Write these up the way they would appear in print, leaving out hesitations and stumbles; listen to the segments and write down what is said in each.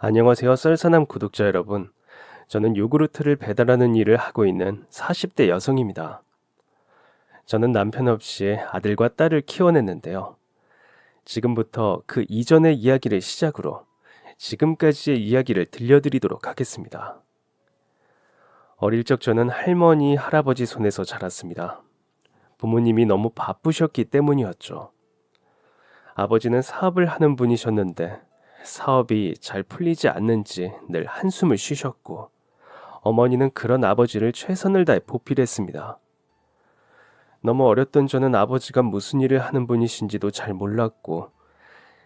안녕하세요, 썰사남 구독자 여러분. 저는 요구르트를 배달하는 일을 하고 있는 40대 여성입니다. 저는 남편 없이 아들과 딸을 키워냈는데요. 지금부터 그 이전의 이야기를 시작으로 지금까지의 이야기를 들려드리도록 하겠습니다. 어릴 적 저는 할머니, 할아버지 손에서 자랐습니다. 부모님이 너무 바쁘셨기 때문이었죠. 아버지는 사업을 하는 분이셨는데 사업이 잘 풀리지 않는지 늘 한숨을 쉬셨고, 어머니는 그런 아버지를 최선을 다해 보필했습니다. 너무 어렸던 저는 아버지가 무슨 일을 하는 분이신지도 잘 몰랐고,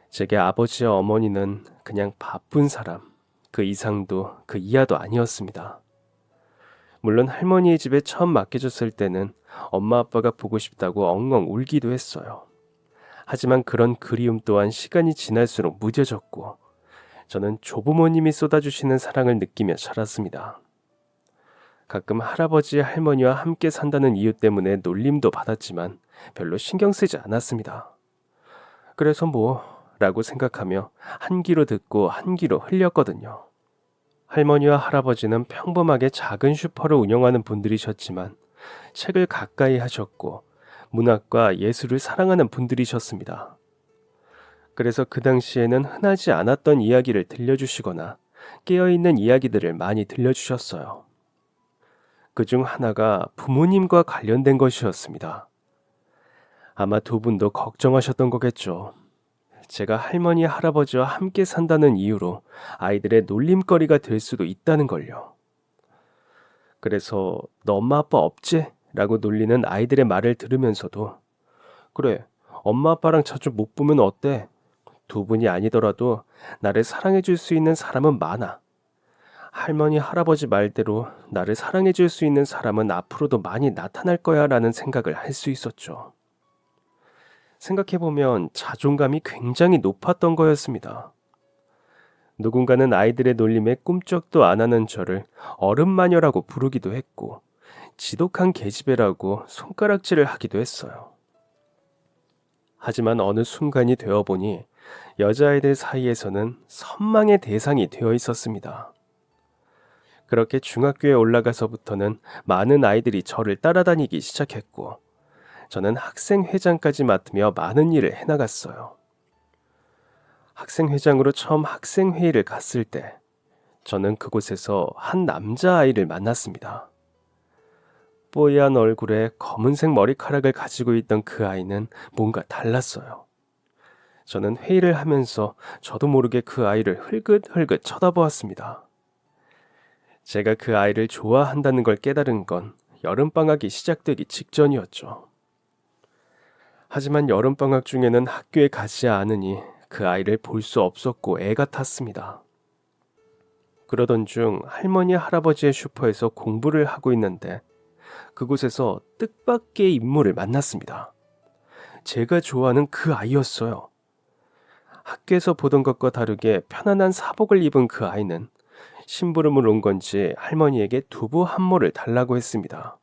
제게 아버지와 어머니는 그냥 바쁜 사람, 그 이상도 그 이하도 아니었습니다. 물론 할머니의 집에 처음 맡겨졌을 때는 엄마 아빠가 보고 싶다고 엉엉 울기도 했어요. 하지만 그런 그리움 또한 시간이 지날수록 무뎌졌고, 저는 조부모님이 쏟아주시는 사랑을 느끼며 자랐습니다. 가끔 할아버지, 할머니와 함께 산다는 이유 때문에 놀림도 받았지만 별로 신경 쓰지 않았습니다. 그래서 라고 생각하며 한 귀로 듣고 한 귀로 흘렸거든요. 할머니와 할아버지는 평범하게 작은 슈퍼를 운영하는 분들이셨지만 책을 가까이 하셨고 문학과 예술을 사랑하는 분들이셨습니다. 그래서 그 당시에는 흔하지 않았던 이야기를 들려주시거나 깨어있는 이야기들을 많이 들려주셨어요. 그중 하나가 부모님과 관련된 것이었습니다. 아마 두 분도 걱정하셨던 거겠죠. 제가 할머니, 할아버지와 함께 산다는 이유로 아이들의 놀림거리가 될 수도 있다는 걸요. 그래서 너 엄마 아빠 없지? 라고 놀리는 아이들의 말을 들으면서도 그래, 엄마 아빠랑 자주 못 보면 어때? 두 분이 아니더라도 나를 사랑해 줄 수 있는 사람은 많아. 할머니, 할아버지 말대로 나를 사랑해 줄 수 있는 사람은 앞으로도 많이 나타날 거야 라는 생각을 할 수 있었죠. 생각해보면 자존감이 굉장히 높았던 거였습니다. 누군가는 아이들의 놀림에 꿈쩍도 안 하는 저를 어른마녀라고 부르기도 했고 지독한 계집애라고 손가락질을 하기도 했어요. 하지만 어느 순간이 되어보니 여자아이들 사이에서는 선망의 대상이 되어 있었습니다. 그렇게 중학교에 올라가서부터는 많은 아이들이 저를 따라다니기 시작했고 저는 학생회장까지 맡으며 많은 일을 해나갔어요. 학생회장으로 처음 학생회의를 갔을 때 저는 그곳에서 한 남자아이를 만났습니다. 뽀얀 얼굴에 검은색 머리카락을 가지고 있던 그 아이는 뭔가 달랐어요. 저는 회의를 하면서 저도 모르게 그 아이를 흘긋흘긋 쳐다보았습니다. 제가 그 아이를 좋아한다는 걸 깨달은 건 여름방학이 시작되기 직전이었죠. 하지만 여름방학 중에는 학교에 가지 않으니 그 아이를 볼 수 없었고 애가 탔습니다. 그러던 중 할머니 할아버지의 슈퍼에서 공부를 하고 있는데 그곳에서 뜻밖의 인물을 만났습니다. 제가 좋아하는 그 아이였어요. 학교에서 보던 것과 다르게 편안한 사복을 입은 그 아이는 심부름을 온 건지 할머니에게 두부 한 모를 달라고 했습니다.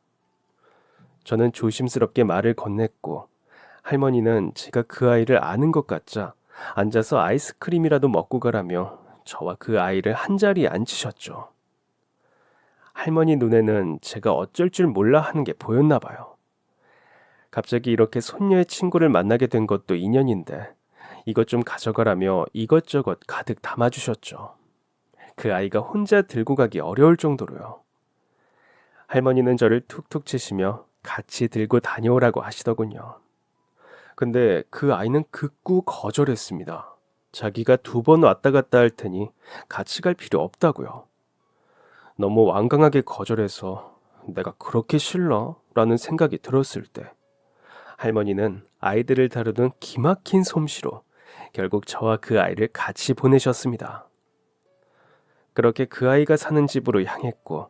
저는 조심스럽게 말을 건넸고 할머니는 제가 그 아이를 아는 것 같자 앉아서 아이스크림이라도 먹고 가라며 저와 그 아이를 한자리에 앉히셨죠. 할머니 눈에는 제가 어쩔 줄 몰라 하는 게 보였나 봐요. 갑자기 이렇게 손녀의 친구를 만나게 된 것도 인연인데 이것 좀 가져가라며 이것저것 가득 담아주셨죠. 그 아이가 혼자 들고 가기 어려울 정도로요. 할머니는 저를 툭툭 치시며 같이 들고 다녀오라고 하시더군요. 근데 그 아이는 극구 거절했습니다. 자기가 2번 왔다 갔다 할 테니 같이 갈 필요 없다고요. 너무 완강하게 거절해서 내가 그렇게 싫나? 라는 생각이 들었을 때 할머니는 아이들을 다루는 기막힌 솜씨로 결국 저와 그 아이를 같이 보내셨습니다. 그렇게 그 아이가 사는 집으로 향했고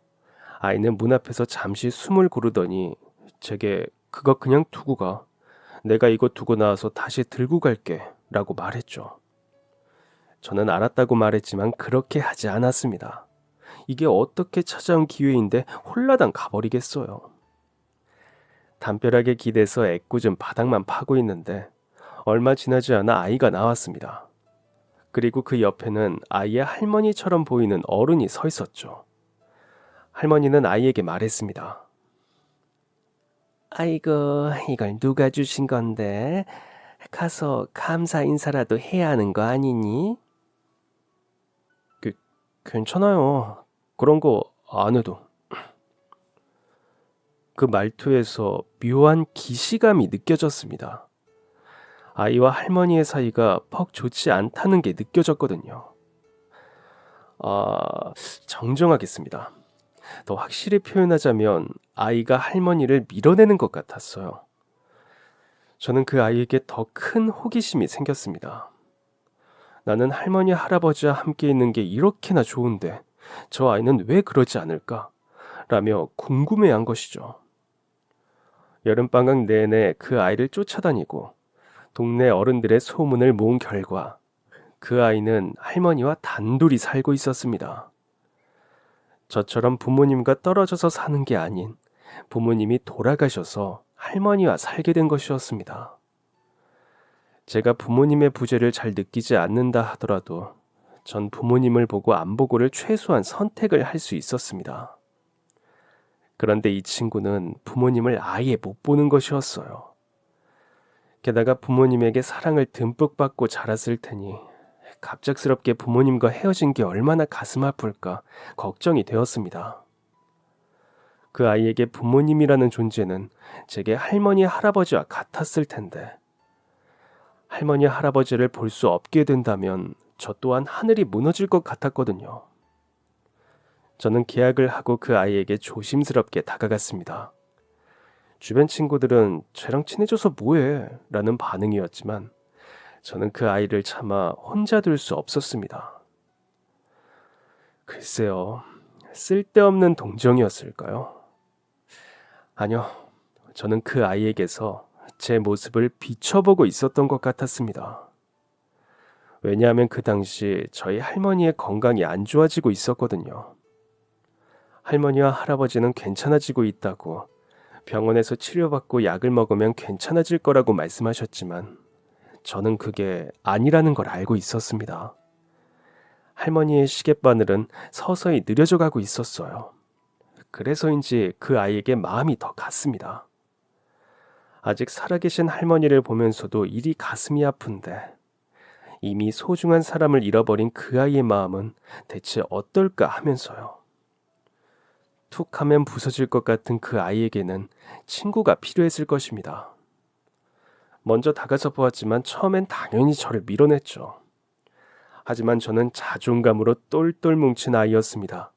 아이는 문 앞에서 잠시 숨을 고르더니 제게 그거 그냥 두고 가. 내가 이거 두고 나와서 다시 들고 갈게 라고 말했죠. 저는 알았다고 말했지만 그렇게 하지 않았습니다. 이게 어떻게 찾아온 기회인데 홀라당 가버리겠어요. 담벼락에 기대서 애꿎은 바닥만 파고 있는데 얼마 지나지 않아 아이가 나왔습니다. 그리고 그 옆에는 아이의 할머니처럼 보이는 어른이 서 있었죠. 할머니는 아이에게 말했습니다. 아이고, 이걸 누가 주신 건데? 가서 감사 인사라도 해야 하는 거 아니니? 괜찮아요. 그런 거 안 해도. 그 말투에서 묘한 기시감이 느껴졌습니다. 아이와 할머니의 사이가 퍽 좋지 않다는 게 느껴졌거든요. 정정하겠습니다. 더 확실히 표현하자면 아이가 할머니를 밀어내는 것 같았어요. 저는 그 아이에게 더 큰 호기심이 생겼습니다. 나는 할머니, 할아버지와 함께 있는 게 이렇게나 좋은데 저 아이는 왜 그러지 않을까? 라며 궁금해한 것이죠. 여름방학 내내 그 아이를 쫓아다니고 동네 어른들의 소문을 모은 결과 그 아이는 할머니와 단둘이 살고 있었습니다. 저처럼 부모님과 떨어져서 사는 게 아닌 부모님이 돌아가셔서 할머니와 살게 된 것이었습니다. 제가 부모님의 부재를 잘 느끼지 않는다 하더라도 전 부모님을 보고 안 보고를 최소한 선택을 할 수 있었습니다. 그런데 이 친구는 부모님을 아예 못 보는 것이었어요. 게다가 부모님에게 사랑을 듬뿍 받고 자랐을 테니 갑작스럽게 부모님과 헤어진 게 얼마나 가슴 아플까 걱정이 되었습니다. 그 아이에게 부모님이라는 존재는 제게 할머니, 할아버지와 같았을 텐데 할머니, 할아버지를 볼 수 없게 된다면 저 또한 하늘이 무너질 것 같았거든요. 저는 계약을 하고 그 아이에게 조심스럽게 다가갔습니다. 주변 친구들은 쟤랑 친해져서 뭐해? 라는 반응이었지만 저는 그 아이를 차마 혼자 둘 수 없었습니다. 글쎄요, 쓸데없는 동정이었을까요? 아니요, 저는 그 아이에게서 제 모습을 비춰보고 있었던 것 같았습니다. 왜냐하면 그 당시 저희 할머니의 건강이 안 좋아지고 있었거든요. 할머니와 할아버지는 괜찮아지고 있다고 병원에서 치료받고 약을 먹으면 괜찮아질 거라고 말씀하셨지만 저는 그게 아니라는 걸 알고 있었습니다. 할머니의 시계바늘은 서서히 느려져 가고 있었어요. 그래서인지 그 아이에게 마음이 더 갔습니다. 아직 살아계신 할머니를 보면서도 이리 가슴이 아픈데 이미 소중한 사람을 잃어버린 그 아이의 마음은 대체 어떨까 하면서요. 툭 하면 부서질 것 같은 그 아이에게는 친구가 필요했을 것입니다. 먼저 다가서 보았지만 처음엔 당연히 저를 밀어냈죠. 하지만 저는 자존감으로 똘똘 뭉친 아이였습니다.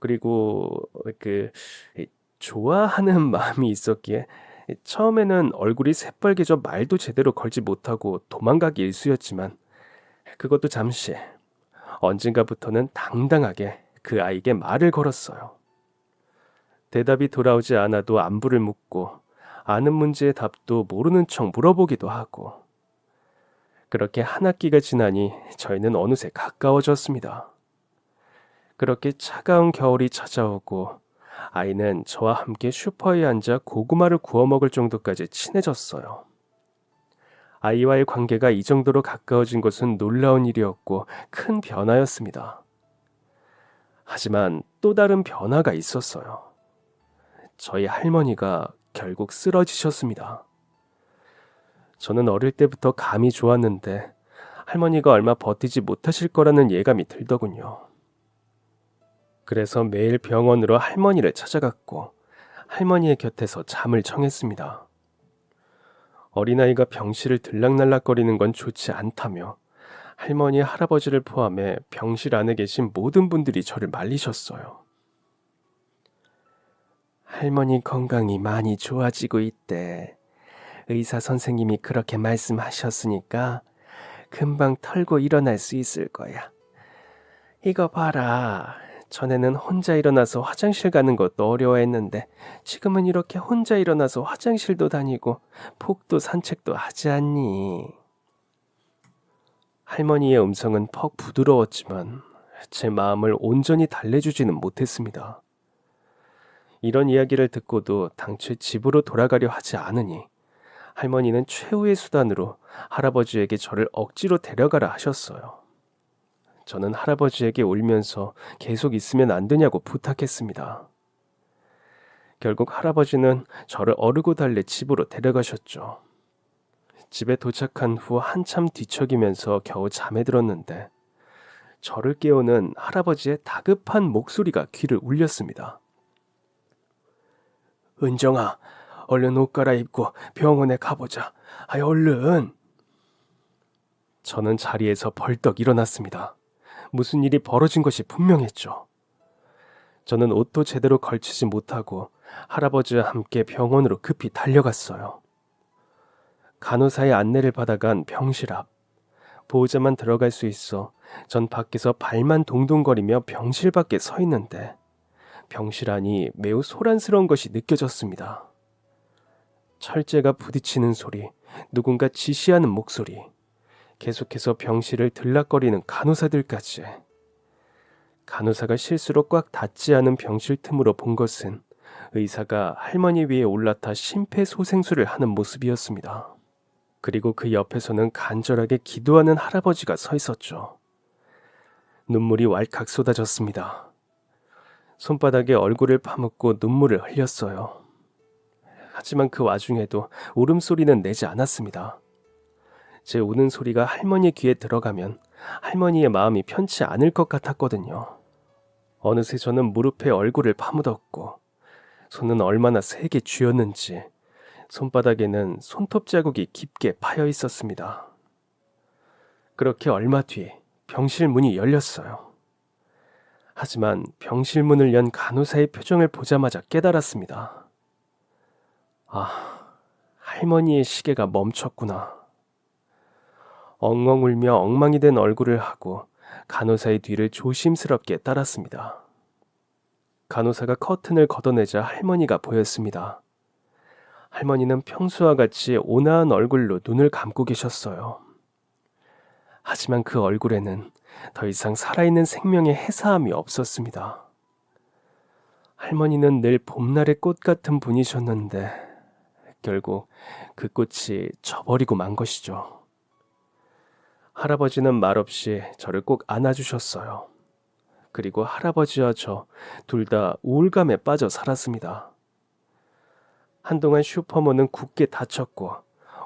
그리고 좋아하는 마음이 있었기에 처음에는 얼굴이 새빨개져 말도 제대로 걸지 못하고 도망가기 일쑤였지만 그것도 잠시, 언젠가부터는 당당하게 그 아이에게 말을 걸었어요. 대답이 돌아오지 않아도 안부를 묻고 아는 문제의 답도 모르는 척 물어보기도 하고 그렇게 한 학기가 지나니 저희는 어느새 가까워졌습니다. 그렇게 차가운 겨울이 찾아오고 아이는 저와 함께 슈퍼에 앉아 고구마를 구워 먹을 정도까지 친해졌어요. 아이와의 관계가 이 정도로 가까워진 것은 놀라운 일이었고 큰 변화였습니다. 하지만 또 다른 변화가 있었어요. 저희 할머니가 결국 쓰러지셨습니다. 저는 어릴 때부터 감이 좋았는데 할머니가 얼마 버티지 못하실 거라는 예감이 들더군요. 그래서 매일 병원으로 할머니를 찾아갔고 할머니의 곁에서 잠을 청했습니다. 어린아이가 병실을 들락날락거리는 건 좋지 않다며 할머니, 할아버지를 포함해 병실 안에 계신 모든 분들이 저를 말리셨어요. 할머니 건강이 많이 좋아지고 있대. 의사 선생님이 그렇게 말씀하셨으니까 금방 털고 일어날 수 있을 거야. 이거 봐라. 전에는 혼자 일어나서 화장실 가는 것도 어려워했는데 지금은 이렇게 혼자 일어나서 화장실도 다니고 폭도 산책도 하지 않니? 할머니의 음성은 퍽 부드러웠지만 제 마음을 온전히 달래주지는 못했습니다. 이런 이야기를 듣고도 당최 집으로 돌아가려 하지 않으니 할머니는 최후의 수단으로 할아버지에게 저를 억지로 데려가라 하셨어요. 저는 할아버지에게 울면서 계속 있으면 안 되냐고 부탁했습니다. 결국 할아버지는 저를 어르고 달래 집으로 데려가셨죠. 집에 도착한 후 한참 뒤척이면서 겨우 잠에 들었는데 저를 깨우는 할아버지의 다급한 목소리가 귀를 울렸습니다. 은정아, 얼른 옷 갈아입고 병원에 가보자. 아이, 얼른. 저는 자리에서 벌떡 일어났습니다. 무슨 일이 벌어진 것이 분명했죠. 저는 옷도 제대로 걸치지 못하고 할아버지와 함께 병원으로 급히 달려갔어요. 간호사의 안내를 받아간 병실 앞. 보호자만 들어갈 수 있어 전 밖에서 발만 동동거리며 병실 밖에 서 있는데 병실 안이 매우 소란스러운 것이 느껴졌습니다. 철제가 부딪히는 소리, 누군가 지시하는 목소리, 계속해서 병실을 들락거리는 간호사들까지. 간호사가 실수로 꽉 닫지 않은 병실 틈으로 본 것은 의사가 할머니 위에 올라타 심폐소생술을 하는 모습이었습니다. 그리고 그 옆에서는 간절하게 기도하는 할아버지가 서 있었죠. 눈물이 왈칵 쏟아졌습니다. 손바닥에 얼굴을 파묻고 눈물을 흘렸어요. 하지만 그 와중에도 울음소리는 내지 않았습니다. 제 우는 소리가 할머니 귀에 들어가면 할머니의 마음이 편치 않을 것 같았거든요. 어느새 저는 무릎에 얼굴을 파묻었고 손은 얼마나 세게 쥐었는지 손바닥에는 손톱 자국이 깊게 파여 있었습니다. 그렇게 얼마 뒤 병실 문이 열렸어요. 하지만 병실 문을 연 간호사의 표정을 보자마자 깨달았습니다. 아, 할머니의 시계가 멈췄구나. 엉엉 울며 엉망이 된 얼굴을 하고 간호사의 뒤를 조심스럽게 따랐습니다. 간호사가 커튼을 걷어내자 할머니가 보였습니다. 할머니는 평소와 같이 온화한 얼굴로 눈을 감고 계셨어요. 하지만 그 얼굴에는 더 이상 살아있는 생명의 해사함이 없었습니다. 할머니는 늘 봄날의 꽃 같은 분이셨는데 결국 그 꽃이 져버리고 만 것이죠. 할아버지는 말없이 저를 꼭 안아주셨어요. 그리고 할아버지와 저 둘 다 우울감에 빠져 살았습니다. 한동안 슈퍼문은 굳게 닫혔고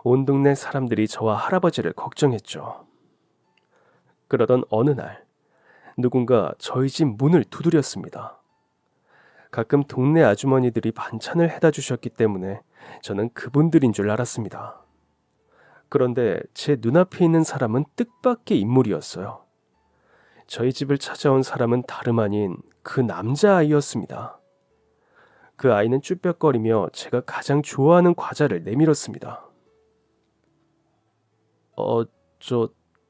온 동네 사람들이 저와 할아버지를 걱정했죠. 그러던 어느 날 누군가 저희 집 문을 두드렸습니다. 가끔 동네 아주머니들이 반찬을 해다 주셨기 때문에 저는 그분들인 줄 알았습니다. 그런데 제 눈앞에 있는 사람은 뜻밖의 인물이었어요. 저희 집을 찾아온 사람은 다름 아닌 그 남자아이였습니다. 그 아이는 쭈뼛거리며 제가 가장 좋아하는 과자를 내밀었습니다.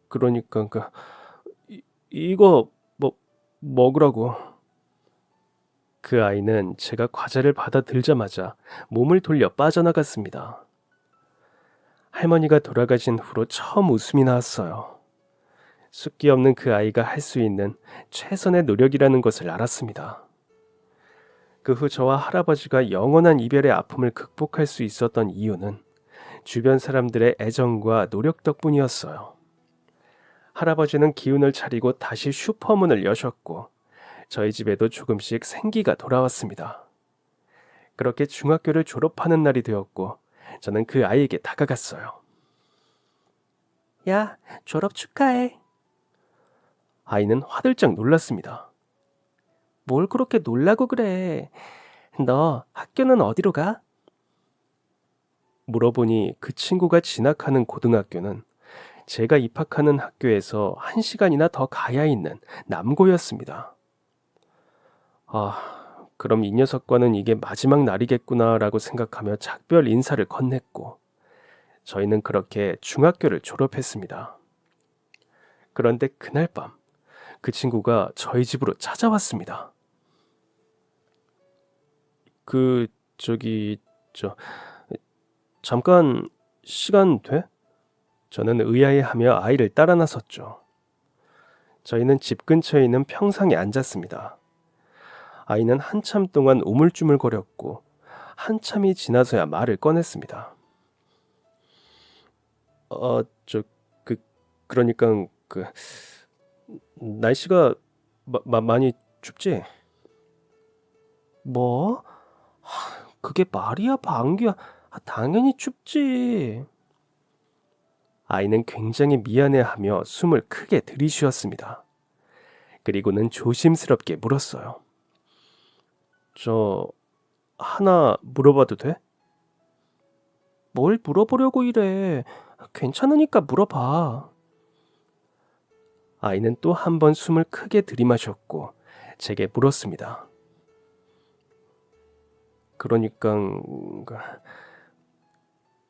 그러니까 이거 먹으라고. 그 아이는 제가 과자를 받아들자마자 몸을 돌려 빠져나갔습니다. 할머니가 돌아가신 후로 처음 웃음이 나왔어요. 숫기 없는 그 아이가 할 수 있는 최선의 노력이라는 것을 알았습니다. 그 후 저와 할아버지가 영원한 이별의 아픔을 극복할 수 있었던 이유는 주변 사람들의 애정과 노력 덕분이었어요. 할아버지는 기운을 차리고 다시 슈퍼문을 여셨고 저희 집에도 조금씩 생기가 돌아왔습니다. 그렇게 중학교를 졸업하는 날이 되었고 저는 그 아이에게 다가갔어요. 야, 졸업 축하해. 아이는 화들짝 놀랐습니다. 뭘 그렇게 놀라고 그래? 너 학교는 어디로 가? 물어보니 그 친구가 진학하는 고등학교는 제가 입학하는 학교에서 1시간이나 더 가야 있는 남고였습니다. 그럼 이 녀석과는 이게 마지막 날이겠구나라고 생각하며 작별 인사를 건넸고 저희는 그렇게 중학교를 졸업했습니다. 그런데 그날 밤 그 친구가 저희 집으로 찾아왔습니다. 잠깐 시간 돼? 저는 의아해하며 아이를 따라 나섰죠. 저희는 집 근처에 있는 평상에 앉았습니다. 아이는 한참 동안 우물쭈물거렸고 한참이 지나서야 말을 꺼냈습니다. 저, 그, 그러니까, 날씨가 많이 춥지? 뭐? 그게 말이야, 방귀야. 당연히 춥지. 아이는 굉장히 미안해하며 숨을 크게 들이쉬었습니다. 그리고는 조심스럽게 물었어요. 저, 하나 물어봐도 돼? 뭘 물어보려고 이래. 괜찮으니까 물어봐. 아이는 또 한 번 숨을 크게 들이마셨고 제게 물었습니다. 그러니까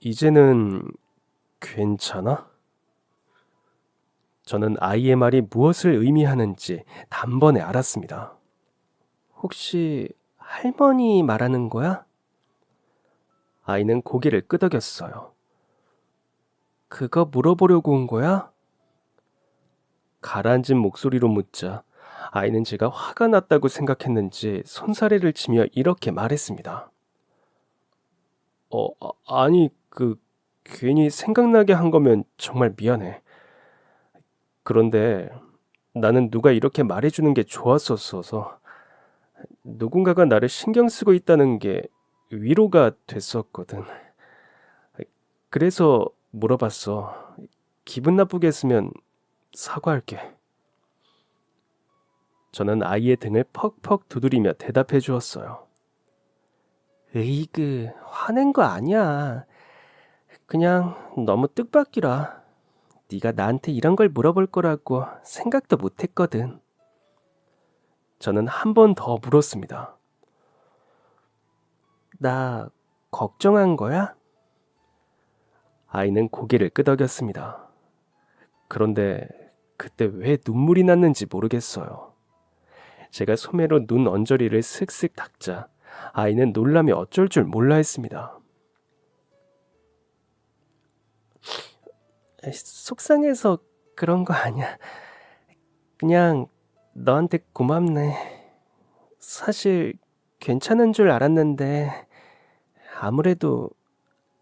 이제는 괜찮아? 저는 아이의 말이 무엇을 의미하는지 단번에 알았습니다. 혹시 할머니 말하는 거야? 아이는 고개를 끄덕였어요. 그거 물어보려고 온 거야? 가라앉은 목소리로 묻자 아이는 제가 화가 났다고 생각했는지 손사래를 치며 이렇게 말했습니다. 아니, 괜히 생각나게 한 거면 정말 미안해. 그런데 나는 누가 이렇게 말해주는 게 좋았었어서 누군가가 나를 신경 쓰고 있다는 게 위로가 됐었거든. 그래서 물어봤어. 기분 나쁘게 했으면 사과할게. 저는 아이의 등을 퍽퍽 두드리며 대답해 주었어요. 으이그, 화낸 거 아니야. 그냥 너무 뜻밖이라. 네가 나한테 이런 걸 물어볼 거라고 생각도 못 했거든. 저는 한 번 더 물었습니다. 나 걱정한 거야? 아이는 고개를 끄덕였습니다. 그런데 그때 왜 눈물이 났는지 모르겠어요. 제가 소매로 눈 언저리를 슥슥 닦자 아이는 놀라며 어쩔 줄 몰라 했습니다. 속상해서 그런 거 아니야. 그냥 너한테 고맙네. 사실 괜찮은 줄 알았는데 아무래도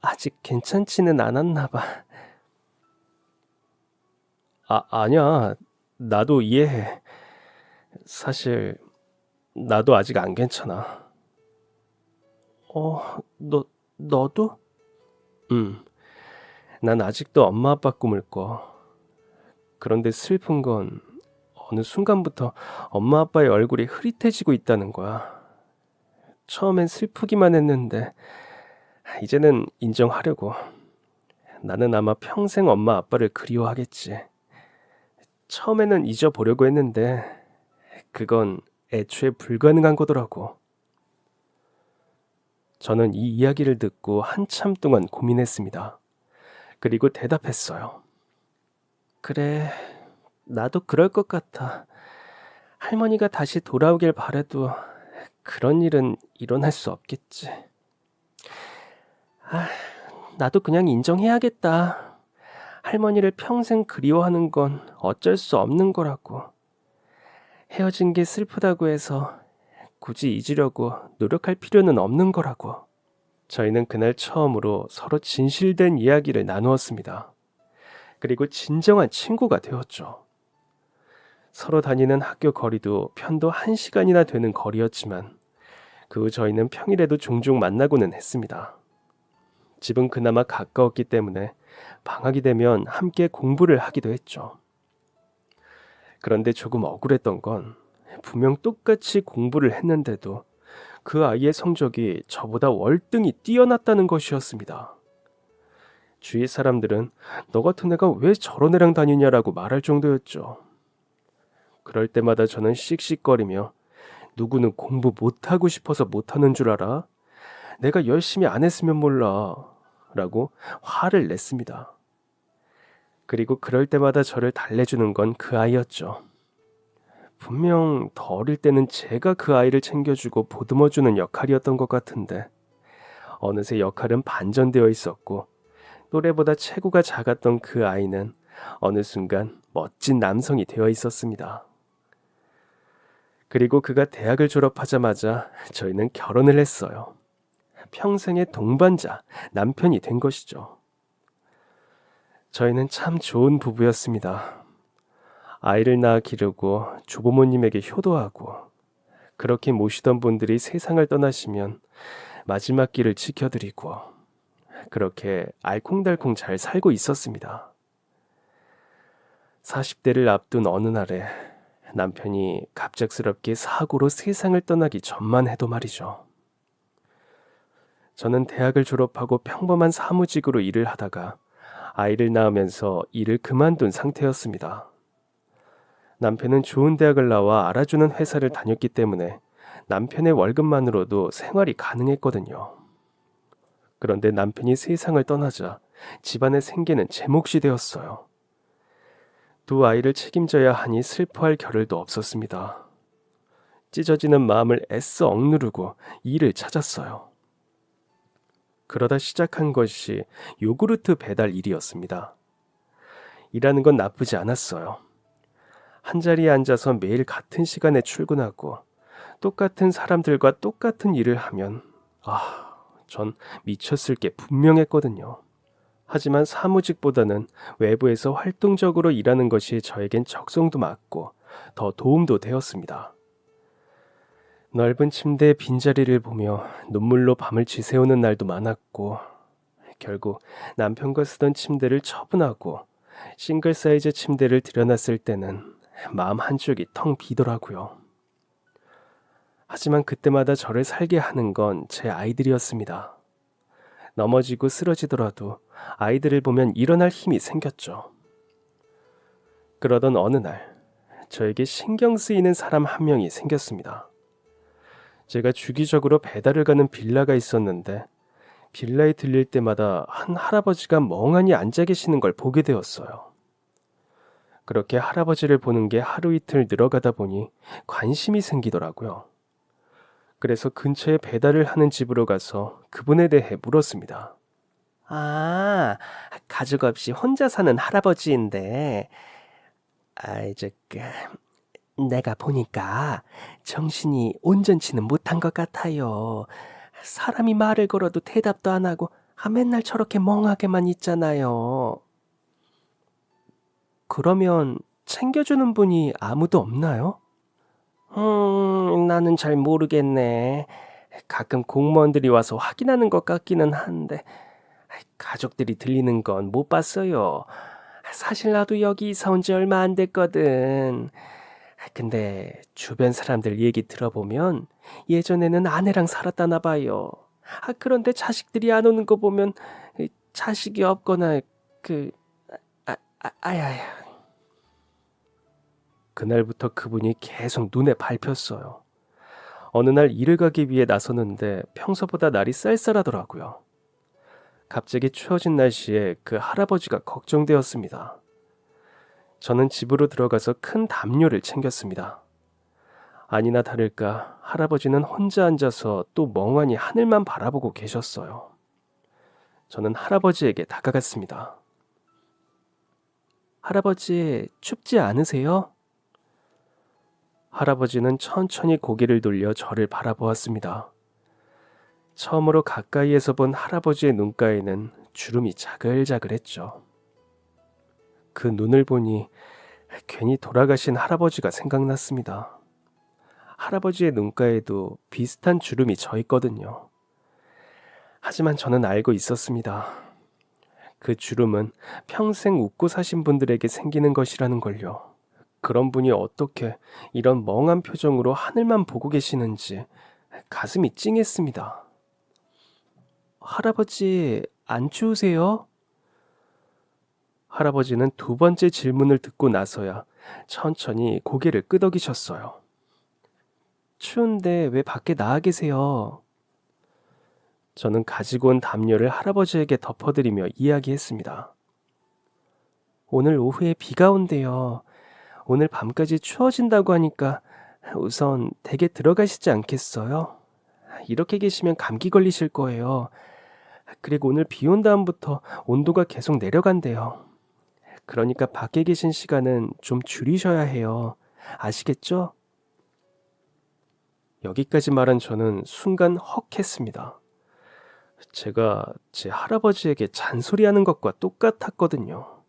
아직 괜찮지는 않았나 봐. 아니야. 나도 이해해. 사실 나도 아직 안 괜찮아. 너도? 난 아직도 엄마 아빠 꿈을 꿔. 그런데 슬픈 건 어느 순간부터 엄마 아빠의 얼굴이 흐릿해지고 있다는 거야. 처음엔 슬프기만 했는데 이제는 인정하려고. 나는 아마 평생 엄마 아빠를 그리워하겠지. 처음에는 잊어보려고 했는데 그건 애초에 불가능한 거더라고. 저는 이 이야기를 듣고 한참 동안 고민했습니다. 그리고 대답했어요. 그래, 나도 그럴 것 같아. 할머니가 다시 돌아오길 바래도 그런 일은 일어날 수 없겠지. 나도 그냥 인정해야겠다. 할머니를 평생 그리워하는 건 어쩔 수 없는 거라고. 헤어진 게 슬프다고 해서 굳이 잊으려고 노력할 필요는 없는 거라고. 저희는 그날 처음으로 서로 진실된 이야기를 나누었습니다. 그리고 진정한 친구가 되었죠. 서로 다니는 학교 거리도 편도 1시간이나 되는 거리였지만 그 후 저희는 평일에도 종종 만나고는 했습니다. 집은 그나마 가까웠기 때문에 방학이 되면 함께 공부를 하기도 했죠. 그런데 조금 억울했던 건 분명 똑같이 공부를 했는데도 그 아이의 성적이 저보다 월등히 뛰어났다는 것이었습니다. 주위 사람들은 너 같은 애가 왜 저런 애랑 다니냐라고 말할 정도였죠. 그럴 때마다 저는 씩씩거리며 누구는 공부 못하고 싶어서 못하는 줄 알아? 내가 열심히 안 했으면 몰라 라고 화를 냈습니다. 그리고 그럴 때마다 저를 달래주는 건 그 아이였죠. 분명 더 어릴 때는 제가 그 아이를 챙겨주고 보듬어주는 역할이었던 것 같은데 어느새 역할은 반전되어 있었고 또래보다 체구가 작았던 그 아이는 어느 순간 멋진 남성이 되어 있었습니다. 그리고 그가 대학을 졸업하자마자 저희는 결혼을 했어요. 평생의 동반자, 남편이 된 것이죠. 저희는 참 좋은 부부였습니다. 아이를 낳아 기르고 조부모님에게 효도하고 그렇게 모시던 분들이 세상을 떠나시면 마지막 길을 지켜드리고 그렇게 알콩달콩 잘 살고 있었습니다. 40대를 앞둔 어느 날에 남편이 갑작스럽게 사고로 세상을 떠나기 전만 해도 말이죠. 저는 대학을 졸업하고 평범한 사무직으로 일을 하다가 아이를 낳으면서 일을 그만둔 상태였습니다. 남편은 좋은 대학을 나와 알아주는 회사를 다녔기 때문에 남편의 월급만으로도 생활이 가능했거든요. 그런데 남편이 세상을 떠나자 집안의 생계는 제 몫이 되었어요. 두 아이를 책임져야 하니 슬퍼할 겨를도 없었습니다. 찢어지는 마음을 애써 억누르고 일을 찾았어요. 그러다 시작한 것이 요구르트 배달 일이었습니다. 일하는 건 나쁘지 않았어요. 한자리에 앉아서 매일 같은 시간에 출근하고 똑같은 사람들과 똑같은 일을 하면 전 미쳤을 게 분명했거든요. 하지만 사무직보다는 외부에서 활동적으로 일하는 것이 저에겐 적성도 맞고 더 도움도 되었습니다. 넓은 침대의 빈자리를 보며 눈물로 밤을 지새우는 날도 많았고 결국 남편과 쓰던 침대를 처분하고 싱글 사이즈 침대를 들여놨을 때는 마음 한쪽이 텅 비더라고요. 하지만 그때마다 저를 살게 하는 건 제 아이들이었습니다. 넘어지고 쓰러지더라도 아이들을 보면 일어날 힘이 생겼죠. 그러던 어느 날 저에게 신경 쓰이는 사람 한 명이 생겼습니다. 제가 주기적으로 배달을 가는 빌라가 있었는데 빌라에 들릴 때마다 한 할아버지가 멍하니 앉아 계시는 걸 보게 되었어요. 그렇게 할아버지를 보는 게 하루 이틀 늘어가다 보니 관심이 생기더라고요. 그래서 근처에 배달을 하는 집으로 가서 그분에 대해 물었습니다. 아, 가족 없이 혼자 사는 할아버지인데, 내가 보니까 정신이 온전치는 못한 것 같아요. 사람이 말을 걸어도 대답도 안 하고, 맨날 저렇게 멍하게만 있잖아요. 그러면 챙겨주는 분이 아무도 없나요? 나는 잘 모르겠네. 가끔 공무원들이 와서 확인하는 것 같기는 한데, 가족들이 들리는 건 못 봤어요. 사실 나도 여기 이사 온 지 얼마 안 됐거든. 근데 주변 사람들 얘기 들어보면 예전에는 아내랑 살았다나 봐요. 그런데 자식들이 안 오는 거 보면 자식이 없거나 아야야. 그날부터 그분이 계속 눈에 밟혔어요. 어느 날 일을 가기 위해 나서는데 평소보다 날이 쌀쌀하더라고요. 갑자기 추워진 날씨에 그 할아버지가 걱정되었습니다. 저는 집으로 들어가서 큰 담요를 챙겼습니다. 아니나 다를까 할아버지는 혼자 앉아서 또 멍하니 하늘만 바라보고 계셨어요. 저는 할아버지에게 다가갔습니다. 할아버지, 춥지 않으세요? 할아버지는 천천히 고개를 돌려 저를 바라보았습니다. 처음으로 가까이에서 본 할아버지의 눈가에는 주름이 자글자글했죠. 그 눈을 보니 괜히 돌아가신 할아버지가 생각났습니다. 할아버지의 눈가에도 비슷한 주름이 져 있거든요. 하지만 저는 알고 있었습니다. 그 주름은 평생 웃고 사신 분들에게 생기는 것이라는 걸요. 그런 분이 어떻게 이런 멍한 표정으로 하늘만 보고 계시는지 가슴이 찡했습니다. 할아버지, 안 추우세요? 할아버지는 두 번째 질문을 듣고 나서야 천천히 고개를 끄덕이셨어요. 추운데 왜 밖에 나와 계세요? 저는 가지고 온 담요를 할아버지에게 덮어드리며 이야기했습니다. 오늘 오후에 비가 온대요. 오늘 밤까지 추워진다고 하니까 우선 댁에 들어가시지 않겠어요? 이렇게 계시면 감기 걸리실 거예요. 그리고 오늘 비 온 다음부터 온도가 계속 내려간대요. 그러니까 밖에 계신 시간은 좀 줄이셔야 해요. 아시겠죠? 여기까지 말한 저는 순간 헉했습니다. 제가 제 할아버지에게 잔소리하는 것과 똑같았거든요.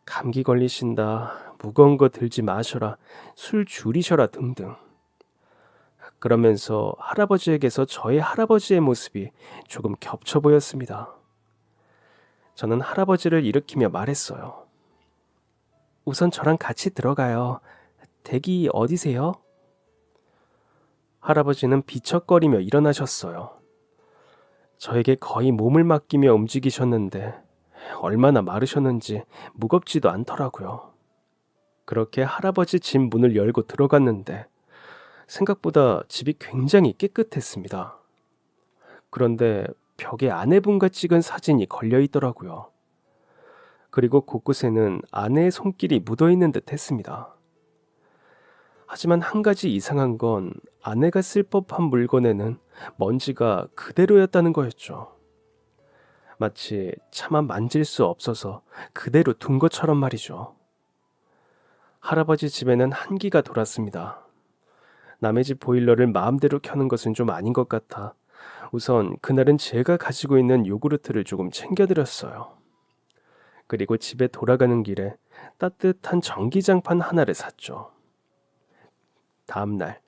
감기 걸리신다, 무거운 거 들지 마셔라, 술 줄이셔라 등등. 그러면서 할아버지에게서 저의 할아버지의 모습이 조금 겹쳐 보였습니다. 저는 할아버지를 일으키며 말했어요. 우선 저랑 같이 들어가요. 댁이 어디세요? 할아버지는 비척거리며 일어나셨어요. 저에게 거의 몸을 맡기며 움직이셨는데 얼마나 마르셨는지 무겁지도 않더라고요. 그렇게 할아버지 집 문을 열고 들어갔는데 생각보다 집이 굉장히 깨끗했습니다. 그런데 벽에 아내분과 찍은 사진이 걸려 있더라고요. 그리고 곳곳에는 아내의 손길이 묻어 있는 듯 했습니다. 하지만 한 가지 이상한 건 아내가 쓸 법한 물건에는 먼지가 그대로였다는 거였죠. 마치 차마 만질 수 없어서 그대로 둔 것처럼 말이죠. 할아버지 집에는 한기가 돌았습니다. 남의 집 보일러를 마음대로 켜는 것은 좀 아닌 것 같아 우선 그날은 제가 가지고 있는 요구르트를 조금 챙겨드렸어요. 그리고 집에 돌아가는 길에 따뜻한 전기장판 하나를 샀죠. 다음 날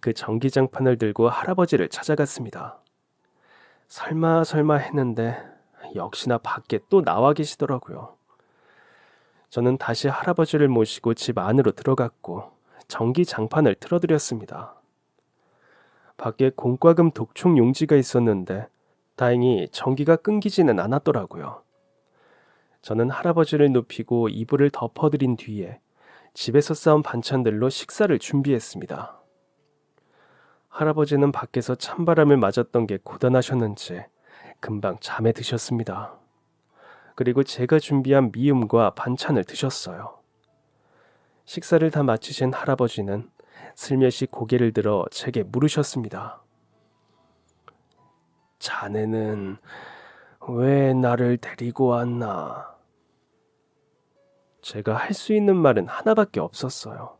그 전기장판을 들고 할아버지를 찾아갔습니다. 설마 했는데 역시나 밖에 또 나와 계시더라고요. 저는 다시 할아버지를 모시고 집 안으로 들어갔고 전기장판을 틀어드렸습니다. 밖에 공과금 독촉 용지가 있었는데 다행히 전기가 끊기지는 않았더라고요. 저는 할아버지를 눕히고 이불을 덮어드린 뒤에 집에서 싸온 반찬들로 식사를 준비했습니다. 할아버지는 밖에서 찬바람을 맞았던 게 고단하셨는지 금방 잠에 드셨습니다. 그리고 제가 준비한 미음과 반찬을 드셨어요. 식사를 다 마치신 할아버지는 슬며시 고개를 들어 제게 물으셨습니다. 자네는 왜 나를 데리고 왔나? 제가 할 수 있는 말은 하나밖에 없었어요.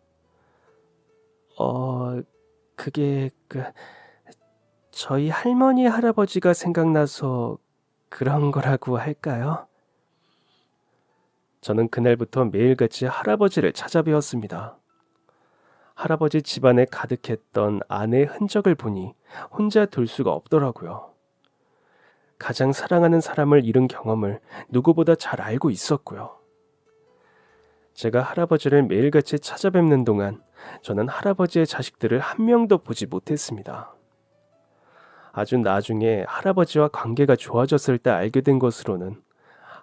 그게 저희 할머니 할아버지가 생각나서 그런 거라고 할까요? 저는 그날부터 매일같이 할아버지를 찾아뵈었습니다. 할아버지 집안에 가득했던 아내의 흔적을 보니 혼자 둘 수가 없더라고요. 가장 사랑하는 사람을 잃은 경험을 누구보다 잘 알고 있었고요. 제가 할아버지를 매일같이 찾아뵙는 동안 저는 할아버지의 자식들을 한 명도 보지 못했습니다. 아주 나중에 할아버지와 관계가 좋아졌을 때 알게 된 것으로는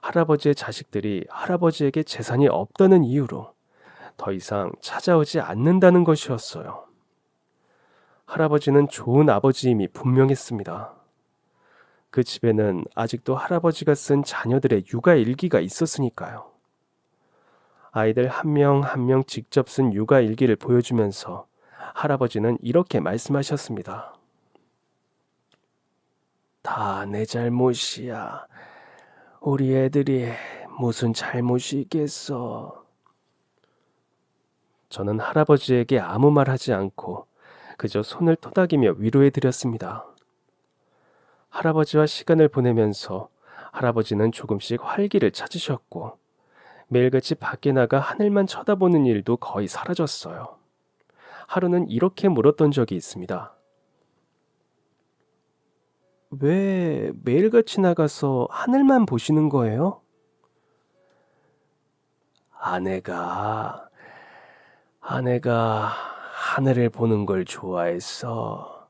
할아버지의 자식들이 할아버지에게 재산이 없다는 이유로 더 이상 찾아오지 않는다는 것이었어요. 할아버지는 좋은 아버지임이 분명했습니다. 그 집에는 아직도 할아버지가 쓴 자녀들의 육아 일기가 있었으니까요. 아이들 한 명 한 명 직접 쓴 육아 일기를 보여주면서 할아버지는 이렇게 말씀하셨습니다. 다 내 잘못이야. 우리 애들이 무슨 잘못이 있겠어. 저는 할아버지에게 아무 말 하지 않고 그저 손을 토닥이며 위로해 드렸습니다. 할아버지와 시간을 보내면서 할아버지는 조금씩 활기를 찾으셨고 매일같이 밖에 나가 하늘만 쳐다보는 일도 거의 사라졌어요. 하루는 이렇게 물었던 적이 있습니다. 왜 매일같이 나가서 하늘만 보시는 거예요? 아내가 하늘을 보는 걸 좋아했어.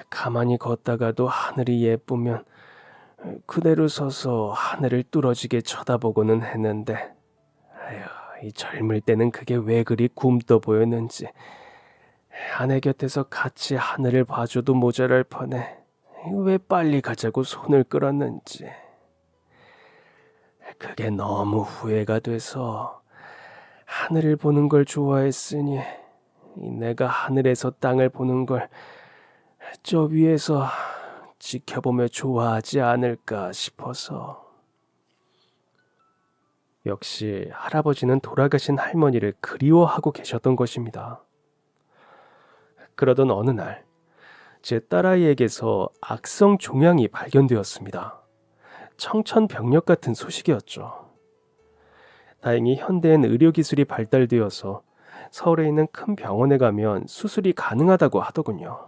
가만히 걷다가도 하늘이 예쁘면 그대로 서서 하늘을 뚫어지게 쳐다보고는 했는데 이 젊을 때는 그게 왜 그리 굼떠 보였는지 아내 곁에서 같이 하늘을 봐줘도 모자랄 뻔해 왜 빨리 가자고 손을 끌었는지 그게 너무 후회가 돼서 하늘을 보는 걸 좋아했으니 내가 하늘에서 땅을 보는 걸 저 위에서 지켜보며 좋아하지 않을까 싶어서. 역시 할아버지는 돌아가신 할머니를 그리워하고 계셨던 것입니다. 그러던 어느 날, 제 딸아이에게서 악성 종양이 발견되었습니다. 청천벽력 같은 소식이었죠. 다행히 현대엔 의료기술이 발달되어서 서울에 있는 큰 병원에 가면 수술이 가능하다고 하더군요.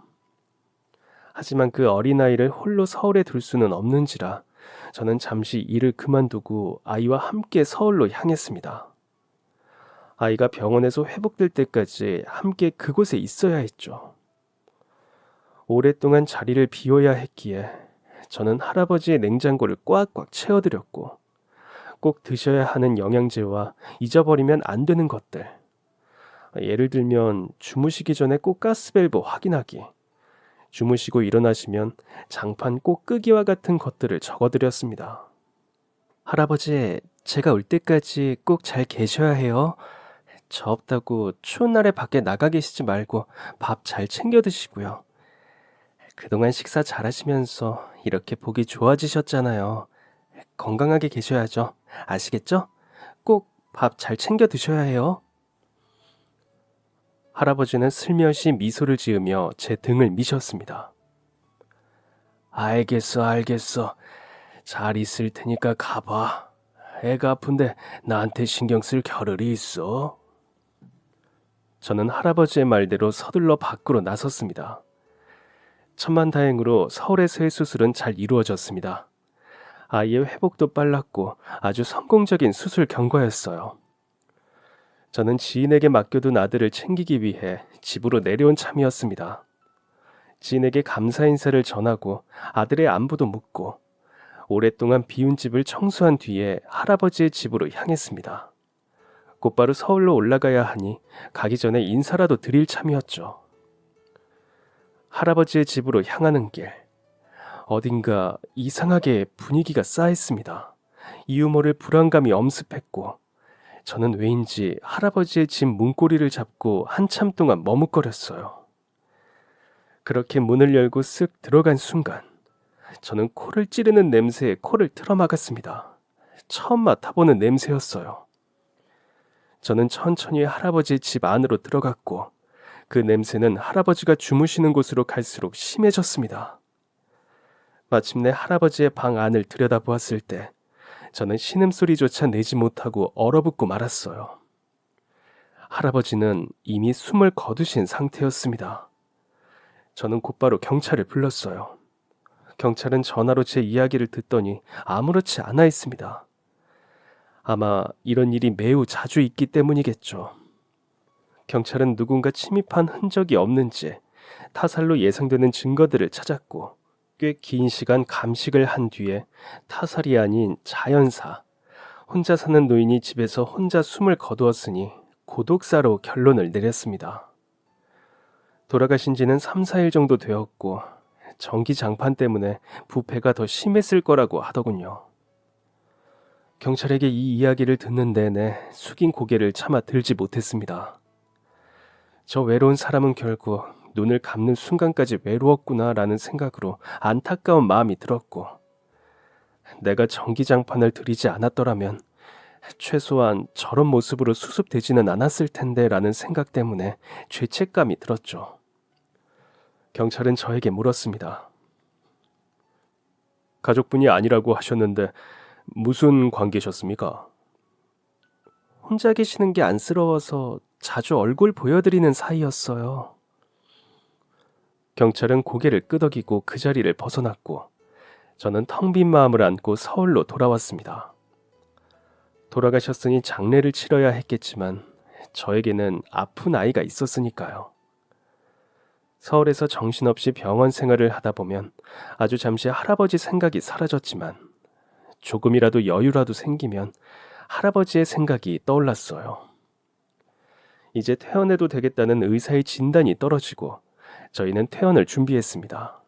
하지만 그 어린아이를 홀로 서울에 둘 수는 없는지라 저는 잠시 일을 그만두고 아이와 함께 서울로 향했습니다. 아이가 병원에서 회복될 때까지 함께 그곳에 있어야 했죠. 오랫동안 자리를 비워야 했기에 저는 할아버지의 냉장고를 꽉꽉 채워드렸고 꼭 드셔야 하는 영양제와 잊어버리면 안 되는 것들, 예를 들면 주무시기 전에 꼭 가스밸브 확인하기, 주무시고 일어나시면 장판 꼭 끄기와 같은 것들을 적어드렸습니다. 할아버지, 제가 올 때까지 꼭 잘 계셔야 해요. 저 없다고 추운 날에 밖에 나가 계시지 말고 밥 잘 챙겨 드시고요. 그동안 식사 잘하시면서 이렇게 보기 좋아지셨잖아요. 건강하게 계셔야죠. 아시겠죠? 꼭 밥 잘 챙겨 드셔야 해요. 할아버지는 슬며시 미소를 지으며 제 등을 미셨습니다. 알겠어. 잘 있을 테니까 가봐. 애가 아픈데 나한테 신경 쓸 겨를이 있어? 저는 할아버지의 말대로 서둘러 밖으로 나섰습니다. 천만다행으로 서울에서의 수술은 잘 이루어졌습니다. 아이의 회복도 빨랐고 아주 성공적인 수술 경과였어요. 저는 지인에게 맡겨둔 아들을 챙기기 위해 집으로 내려온 참이었습니다. 지인에게 감사 인사를 전하고 아들의 안부도 묻고 오랫동안 비운 집을 청소한 뒤에 할아버지의 집으로 향했습니다. 곧바로 서울로 올라가야 하니 가기 전에 인사라도 드릴 참이었죠. 할아버지의 집으로 향하는 길, 어딘가 이상하게 분위기가 싸했습니다. 이유 모를 불안감이 엄습했고 저는 왜인지 할아버지의 집 문고리를 잡고 한참 동안 머뭇거렸어요. 그렇게 문을 열고 쓱 들어간 순간 저는 코를 찌르는 냄새에 코를 틀어막았습니다. 처음 맡아보는 냄새였어요. 저는 천천히 할아버지의 집 안으로 들어갔고 그 냄새는 할아버지가 주무시는 곳으로 갈수록 심해졌습니다. 마침내 할아버지의 방 안을 들여다보았을 때 저는 신음소리조차 내지 못하고 얼어붙고 말았어요. 할아버지는 이미 숨을 거두신 상태였습니다. 저는 곧바로 경찰을 불렀어요. 경찰은 전화로 제 이야기를 듣더니 아무렇지 않아 있습니다. 아마 이런 일이 매우 자주 있기 때문이겠죠. 경찰은 누군가 침입한 흔적이 없는지 타살로 예상되는 증거들을 찾았고 꽤 긴 시간 감식을 한 뒤에 타살이 아닌 자연사, 혼자 사는 노인이 집에서 혼자 숨을 거두었으니 고독사로 결론을 내렸습니다. 돌아가신 지는 3, 4일 정도 되었고 전기장판 때문에 부패가 더 심했을 거라고 하더군요. 경찰에게 이 이야기를 듣는 내내 숙인 고개를 차마 들지 못했습니다. 저 외로운 사람은 결국 눈을 감는 순간까지 외로웠구나라는 생각으로 안타까운 마음이 들었고 내가 전기장판을 들이지 않았더라면 최소한 저런 모습으로 수습되지는 않았을 텐데 라는 생각 때문에 죄책감이 들었죠. 경찰은 저에게 물었습니다. 가족분이 아니라고 하셨는데 무슨 관계셨습니까? 혼자 계시는 게 안쓰러워서 자주 얼굴 보여드리는 사이였어요. 경찰은 고개를 끄덕이고 그 자리를 벗어났고 저는 텅 빈 마음을 안고 서울로 돌아왔습니다. 돌아가셨으니 장례를 치러야 했겠지만 저에게는 아픈 아이가 있었으니까요. 서울에서 정신없이 병원 생활을 하다 보면 아주 잠시 할아버지 생각이 사라졌지만 조금이라도 여유라도 생기면 할아버지의 생각이 떠올랐어요. 이제 퇴원해도 되겠다는 의사의 진단이 떨어지고 저희는 퇴원을 준비했습니다.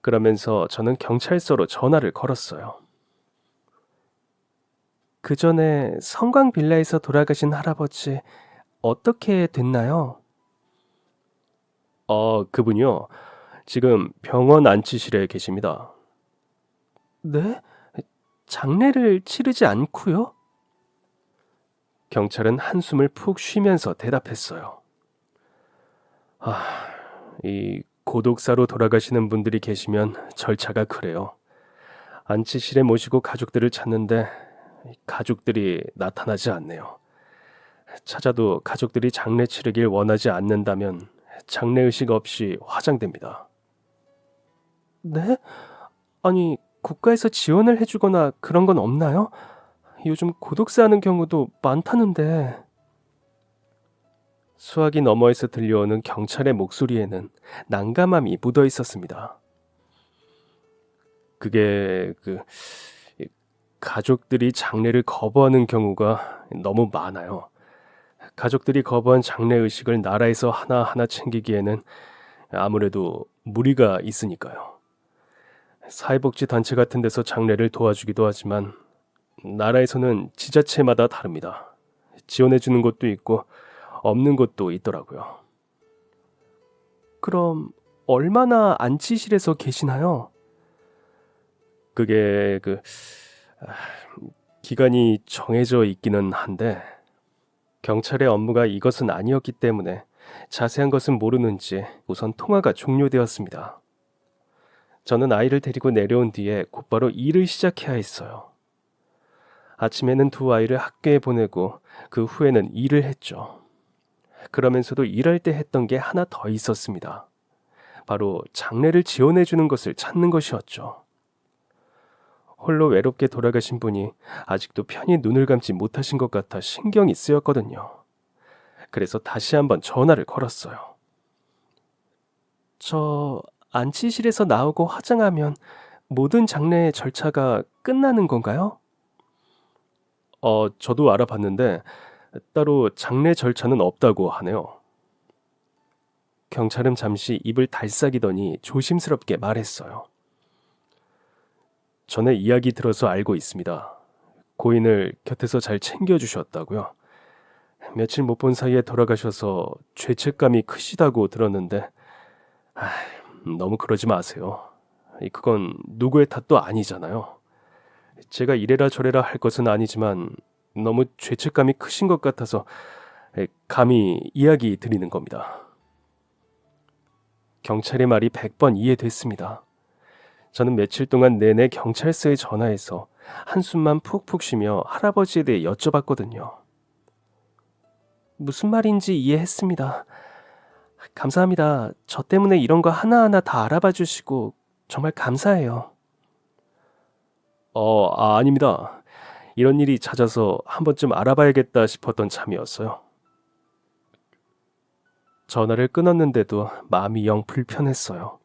그러면서 저는 경찰서로 전화를 걸었어요. 그 전에 성광 빌라에서 돌아가신 할아버지 어떻게 됐나요? 그분요. 지금 병원 안치실에 계십니다. 네? 장례를 치르지 않고요? 경찰은 한숨을 푹 쉬면서 대답했어요. 이 고독사로 돌아가시는 분들이 계시면 절차가 그래요. 안치실에 모시고 가족들을 찾는데 가족들이 나타나지 않네요. 찾아도 가족들이 장례 치르길 원하지 않는다면 장례의식 없이 화장됩니다. 네? 아니, 국가에서 지원을 해주거나 그런 건 없나요? 요즘 고독사하는 경우도 많다는데. 수화기 너머에서 들려오는 경찰의 목소리에는 난감함이 묻어 있었습니다. 그게 가족들이 장례를 거부하는 경우가 너무 많아요. 가족들이 거부한 장례 의식을 나라에서 하나하나 챙기기에는 아무래도 무리가 있으니까요. 사회복지 단체 같은 데서 장례를 도와주기도 하지만 나라에서는 지자체마다 다릅니다. 지원해 주는 곳도 있고 없는 곳도 있더라고요. 그럼 얼마나 안치실에서 계시나요? 그게 기간이 정해져 있기는 한데 경찰의 업무가 이것은 아니었기 때문에 자세한 것은 모르는지 우선 통화가 종료되었습니다. 저는 아이를 데리고 내려온 뒤에 곧바로 일을 시작해야 했어요. 아침에는 두 아이를 학교에 보내고 그 후에는 일을 했죠. 그러면서도 일할 때 했던 게 하나 더 있었습니다. 바로 장례를 지원해 주는 것을 찾는 것이었죠. 홀로 외롭게 돌아가신 분이 아직도 편히 눈을 감지 못하신 것 같아 신경이 쓰였거든요. 그래서 다시 한번 전화를 걸었어요. 저 안치실에서 나오고 화장하면 모든 장례 절차가 끝나는 건가요? 저도 알아봤는데 따로 장례 절차는 없다고 하네요. 경찰은 잠시 입을 달싹이더니 조심스럽게 말했어요. 전에 이야기 들어서 알고 있습니다. 고인을 곁에서 잘 챙겨주셨다고요. 며칠 못 본 사이에 돌아가셔서 죄책감이 크시다고 들었는데 너무 그러지 마세요. 그건 누구의 탓도 아니잖아요. 제가 이래라 저래라 할 것은 아니지만 너무 죄책감이 크신 것 같아서 감히 이야기 드리는 겁니다. 경찰의 말이 100번 이해됐습니다. 저는 며칠 동안 내내 경찰서에 전화해서 한숨만 푹푹 쉬며 할아버지에 대해 여쭤봤거든요. 무슨 말인지 이해했습니다. 감사합니다. 저 때문에 이런 거 하나하나 다 알아봐 주시고 정말 감사해요. 아닙니다. 이런 일이 잦아서 한 번쯤 알아봐야겠다 싶었던 참이었어요. 전화를 끊었는데도 마음이 영 불편했어요.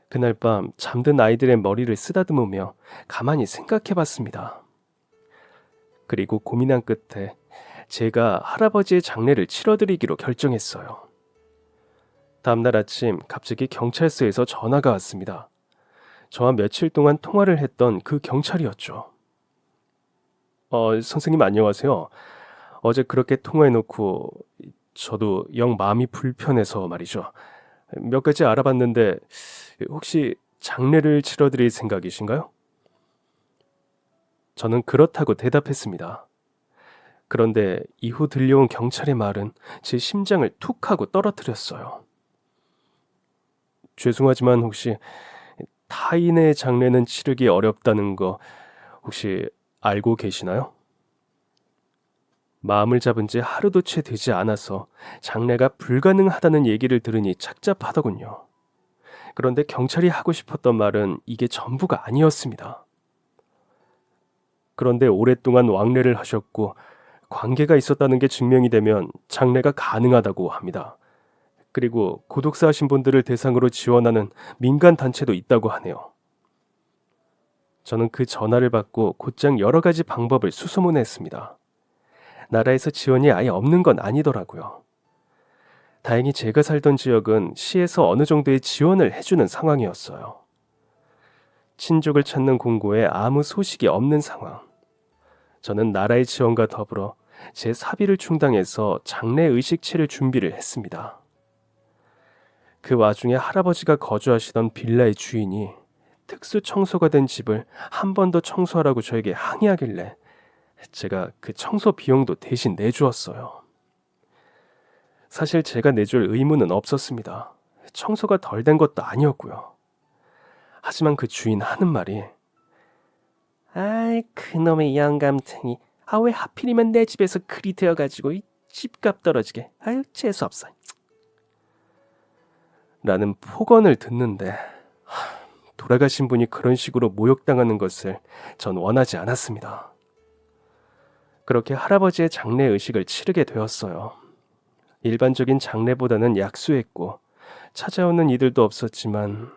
그날 밤 잠든 아이들의 머리를 쓰다듬으며 가만히 생각해 봤습니다. 그리고 고민한 끝에 제가 할아버지의 장례를 치러드리기로 결정했어요. 다음날 아침 갑자기 경찰서에서 전화가 왔습니다. 저와 며칠 동안 통화를 했던 그 경찰이었죠. 선생님 안녕하세요. 어제 그렇게 통화해놓고 저도 영 마음이 불편해서 말이죠. 몇 가지 알아봤는데 혹시 장례를 치러드릴 생각이신가요? 저는 그렇다고 대답했습니다. 그런데 이후 들려온 경찰의 말은 제 심장을 툭 하고 떨어뜨렸어요. 죄송하지만 혹시 타인의 장례는 치르기 어렵다는 거 혹시 알고 계시나요? 마음을 잡은 지 하루도 채 되지 않아서 장례가 불가능하다는 얘기를 들으니 착잡하더군요. 그런데 경찰이 하고 싶었던 말은 이게 전부가 아니었습니다. 그런데 오랫동안 왕래를 하셨고 관계가 있었다는 게 증명이 되면 장례가 가능하다고 합니다. 그리고 고독사 하신 분들을 대상으로 지원하는 민간 단체도 있다고 하네요. 저는 그 전화를 받고 곧장 여러 가지 방법을 수소문했습니다. 나라에서 지원이 아예 없는 건 아니더라고요. 다행히 제가 살던 지역은 시에서 어느 정도의 지원을 해주는 상황이었어요. 친족을 찾는 공고에 아무 소식이 없는 상황. 저는 나라의 지원과 더불어 제 사비를 충당해서 장례 의식 치를 준비를 했습니다. 그 와중에 할아버지가 거주하시던 빌라의 주인이 특수 청소가 된 집을 한 번 더 청소하라고 저에게 항의하길래 제가 그 청소 비용도 대신 내주었어요. 사실 제가 내줄 의무는 없었습니다. 청소가 덜 된 것도 아니었고요. 하지만 그 주인 하는 말이 아이, 그놈의 영감탱이. 아, 왜 하필이면 내 집에서 그리 되어가지고 이 집값 떨어지게. 아유, 재수없어. 라는 폭언을 듣는데 돌아가신 분이 그런 식으로 모욕당하는 것을 전 원하지 않았습니다. 그렇게 할아버지의 장례 의식을 치르게 되었어요. 일반적인 장례보다는 약수했고 찾아오는 이들도 없었지만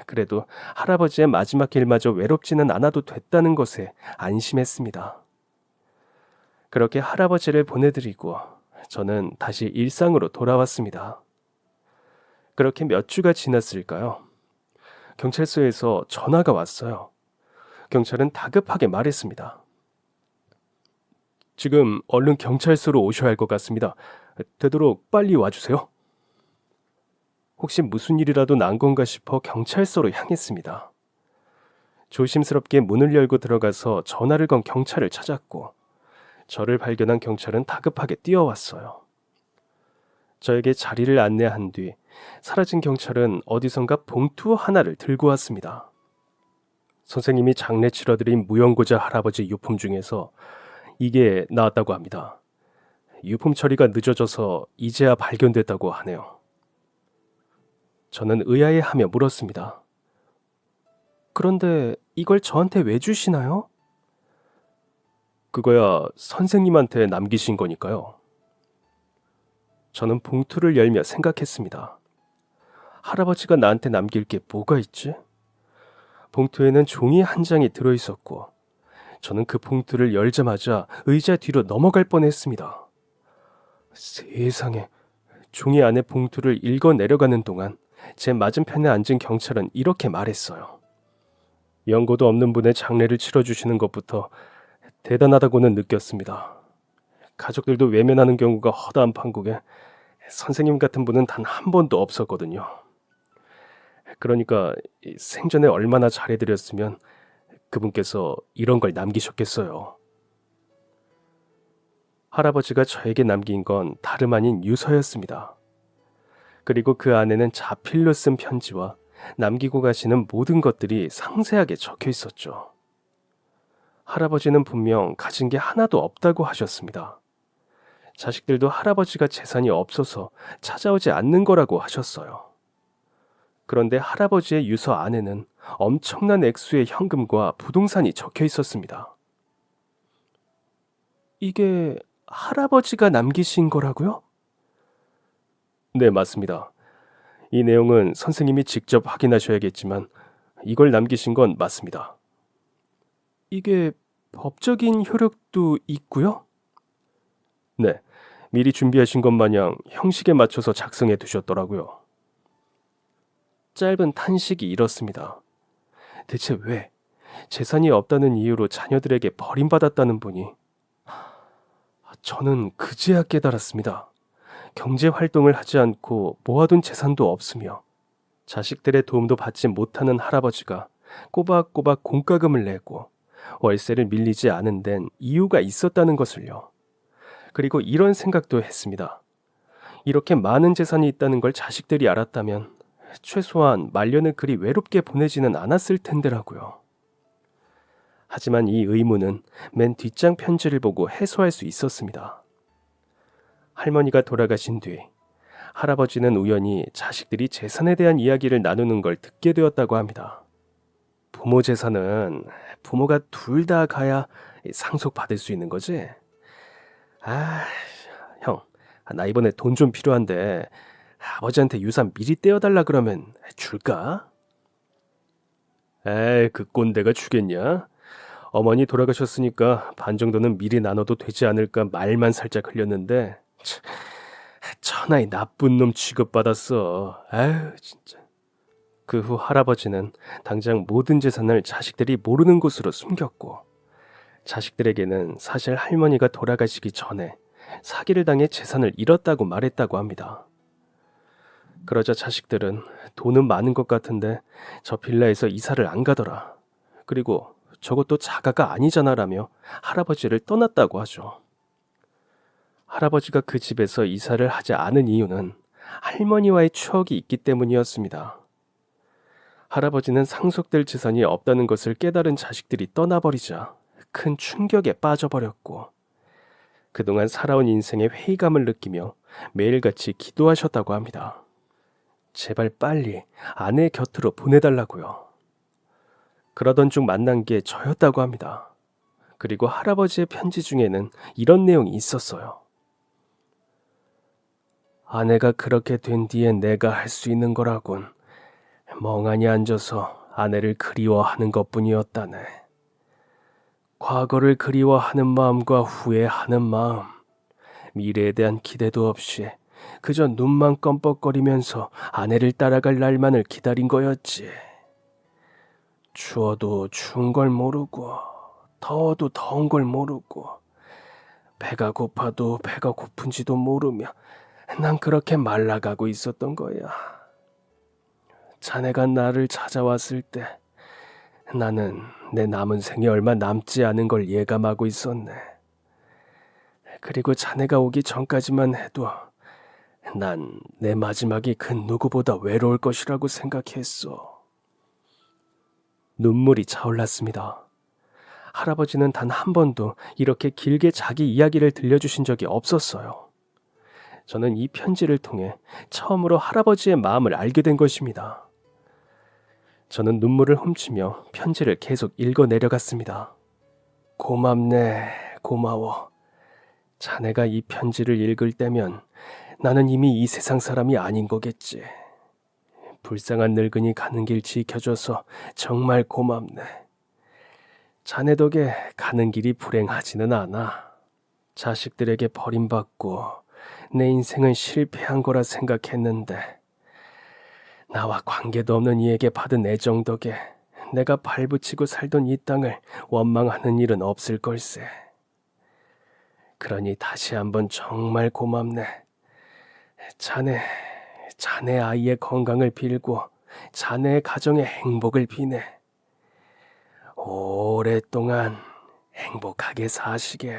그래도 할아버지의 마지막 길마저 외롭지는 않아도 됐다는 것에 안심했습니다. 그렇게 할아버지를 보내드리고 저는 다시 일상으로 돌아왔습니다. 그렇게 몇 주가 지났을까요? 경찰서에서 전화가 왔어요. 경찰은 다급하게 말했습니다. 지금 얼른 경찰서로 오셔야 할 것 같습니다. 되도록 빨리 와주세요. 혹시 무슨 일이라도 난 건가 싶어 경찰서로 향했습니다. 조심스럽게 문을 열고 들어가서 전화를 건 경찰을 찾았고 저를 발견한 경찰은 다급하게 뛰어왔어요. 저에게 자리를 안내한 뒤 사라진 경찰은 어디선가 봉투 하나를 들고 왔습니다. 선생님이 장례 치러드린 무용고자 할아버지 유품 중에서 이게 나왔다고 합니다. 유품 처리가 늦어져서 이제야 발견됐다고 하네요. 저는 의아해하며 물었습니다. 그런데 이걸 저한테 왜 주시나요? 그거야 선생님한테 남기신 거니까요. 저는 봉투를 열며 생각했습니다. 할아버지가 나한테 남길 게 뭐가 있지? 봉투에는 종이 한 장이 들어있었고 저는 그 봉투를 열자마자 의자 뒤로 넘어갈 뻔했습니다. 세상에, 종이 안에 봉투를 읽어 내려가는 동안 제 맞은편에 앉은 경찰은 이렇게 말했어요. 연고도 없는 분의 장례를 치러주시는 것부터 대단하다고는 느꼈습니다. 가족들도 외면하는 경우가 허다한 판국에 선생님 같은 분은 단 한 번도 없었거든요. 그러니까 생전에 얼마나 잘해드렸으면 그분께서 이런 걸 남기셨겠어요. 할아버지가 저에게 남긴 건 다름 아닌 유서였습니다. 그리고 그 안에는 자필로 쓴 편지와 남기고 가시는 모든 것들이 상세하게 적혀 있었죠. 할아버지는 분명 가진 게 하나도 없다고 하셨습니다. 자식들도 할아버지가 재산이 없어서 찾아오지 않는 거라고 하셨어요. 그런데 할아버지의 유서 안에는 엄청난 액수의 현금과 부동산이 적혀 있었습니다. 이게 할아버지가 남기신 거라고요? 네, 맞습니다. 이 내용은 선생님이 직접 확인하셔야겠지만 이걸 남기신 건 맞습니다. 이게 법적인 효력도 있고요? 네, 미리 준비하신 것 마냥 형식에 맞춰서 작성해 두셨더라고요. 짧은 탄식이 이렇습니다. 대체 왜 재산이 없다는 이유로 자녀들에게 버림받았다는 분이 저는 그제야 깨달았습니다. 경제 활동을 하지 않고 모아둔 재산도 없으며 자식들의 도움도 받지 못하는 할아버지가 꼬박꼬박 공과금을 내고 월세를 밀리지 않은 데는 이유가 있었다는 것을요. 그리고 이런 생각도 했습니다. 이렇게 많은 재산이 있다는 걸 자식들이 알았다면 최소한 말년을 그리 외롭게 보내지는 않았을 텐데라고요. 하지만 이 의문은 맨 뒷장 편지를 보고 해소할 수 있었습니다. 할머니가 돌아가신 뒤 할아버지는 우연히 자식들이 재산에 대한 이야기를 나누는 걸 듣게 되었다고 합니다. 부모 재산은 부모가 둘 다 가야 상속받을 수 있는 거지? 형, 나 이번에 돈 좀 필요한데 아버지한테 유산 미리 떼어달라 그러면 줄까? 에이, 그 꼰대가 주겠냐? 어머니 돌아가셨으니까 반 정도는 미리 나눠도 되지 않을까 말만 살짝 흘렸는데 천하의 나쁜 놈 취급받았어. 아유, 진짜. 그 후 할아버지는 당장 모든 재산을 자식들이 모르는 곳으로 숨겼고 자식들에게는 사실 할머니가 돌아가시기 전에 사기를 당해 재산을 잃었다고 말했다고 합니다. 그러자 자식들은 돈은 많은 것 같은데 저 빌라에서 이사를 안 가더라. 그리고 저것도 자가가 아니잖아라며 할아버지를 떠났다고 하죠. 할아버지가 그 집에서 이사를 하지 않은 이유는 할머니와의 추억이 있기 때문이었습니다. 할아버지는 상속될 재산이 없다는 것을 깨달은 자식들이 떠나버리자 큰 충격에 빠져버렸고 그동안 살아온 인생의 회의감을 느끼며 매일같이 기도하셨다고 합니다. 제발 빨리 아내 곁으로 보내달라고요. 그러던 중 만난 게 저였다고 합니다. 그리고 할아버지의 편지 중에는 이런 내용이 있었어요. 아내가 그렇게 된 뒤에 내가 할 수 있는 거라곤 멍하니 앉아서 아내를 그리워하는 것뿐이었다네. 과거를 그리워하는 마음과 후회하는 마음, 미래에 대한 기대도 없이 그저 눈만 껌뻑거리면서 아내를 따라갈 날만을 기다린 거였지. 추워도 추운 걸 모르고 더워도 더운 걸 모르고 배가 고파도 배가 고픈지도 모르며 난 그렇게 말라가고 있었던 거야. 자네가 나를 찾아왔을 때 나는 내 남은 생이 얼마 남지 않은 걸 예감하고 있었네. 그리고 자네가 오기 전까지만 해도 난 내 마지막이 그 누구보다 외로울 것이라고 생각했어. 눈물이 차올랐습니다. 할아버지는 단 한 번도 이렇게 길게 자기 이야기를 들려주신 적이 없었어요. 저는 이 편지를 통해 처음으로 할아버지의 마음을 알게 된 것입니다. 저는 눈물을 훔치며 편지를 계속 읽어 내려갔습니다. 고맙네, 고마워. 자네가 이 편지를 읽을 때면 나는 이미 이 세상 사람이 아닌 거겠지. 불쌍한 늙은이 가는 길 지켜줘서 정말 고맙네. 자네 덕에 가는 길이 불행하지는 않아. 자식들에게 버림받고 내 인생은 실패한 거라 생각했는데 나와 관계도 없는 이에게 받은 애정 덕에 내가 발붙이고 살던 이 땅을 원망하는 일은 없을 걸세. 그러니 다시 한번 정말 고맙네. 자네 아이의 건강을 빌고 자네의 가정의 행복을 비네. 오랫동안 행복하게 사시게.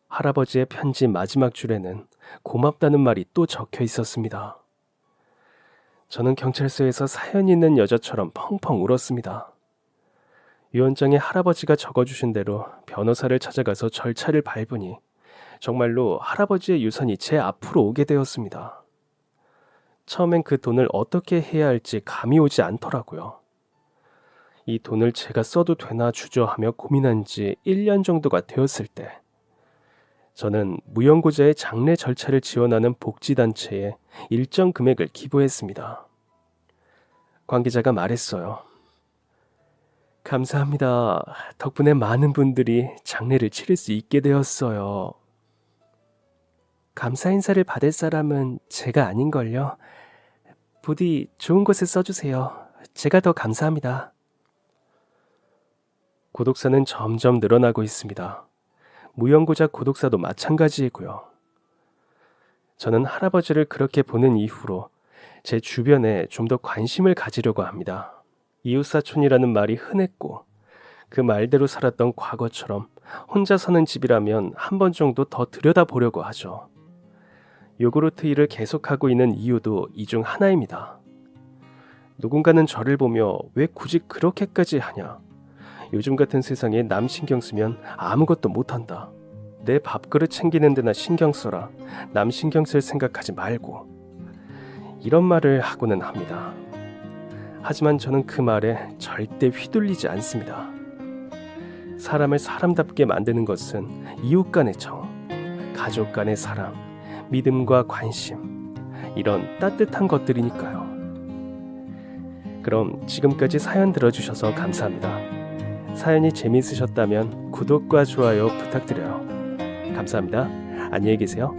할아버지의 편지 마지막 줄에는 고맙다는 말이 또 적혀 있었습니다. 저는 경찰서에서 사연 있는 여자처럼 펑펑 울었습니다. 유언장에 할아버지가 적어주신 대로 변호사를 찾아가서 절차를 밟으니 정말로 할아버지의 유산이 제 앞으로 오게 되었습니다. 처음엔 그 돈을 어떻게 해야 할지 감이 오지 않더라고요. 이 돈을 제가 써도 되나 주저하며 고민한 지 1년 정도가 되었을 때 저는 무연고자의 장례 절차를 지원하는 복지단체에 일정 금액을 기부했습니다. 관계자가 말했어요. 감사합니다. 덕분에 많은 분들이 장례를 치를 수 있게 되었어요. 감사 인사를 받을 사람은 제가 아닌걸요. 부디 좋은 곳에 써주세요. 제가 더 감사합니다. 구독자는 점점 늘어나고 있습니다. 무연고자 구독자도 마찬가지이고요. 저는 할아버지를 그렇게 보는 이후로 제 주변에 좀 더 관심을 가지려고 합니다. 이웃사촌이라는 말이 흔했고 그 말대로 살았던 과거처럼 혼자 사는 집이라면 한 번 정도 더 들여다보려고 하죠. 요구르트 일을 계속하고 있는 이유도 이 중 하나입니다. 누군가는 저를 보며 왜 굳이 그렇게까지 하냐? 요즘 같은 세상에 남 신경 쓰면 아무것도 못한다. 내 밥그릇 챙기는 데나 신경 써라. 남 신경 쓸 생각하지 말고. 이런 말을 하고는 합니다. 하지만 저는 그 말에 절대 휘둘리지 않습니다. 사람을 사람답게 만드는 것은 이웃 간의 정, 가족 간의 사랑, 믿음과 관심, 이런 따뜻한 것들이니까요. 그럼 지금까지 사연 들어주셔서 감사합니다. 사연이 재미있으셨다면 구독과 좋아요 부탁드려요. 감사합니다. 안녕히 계세요.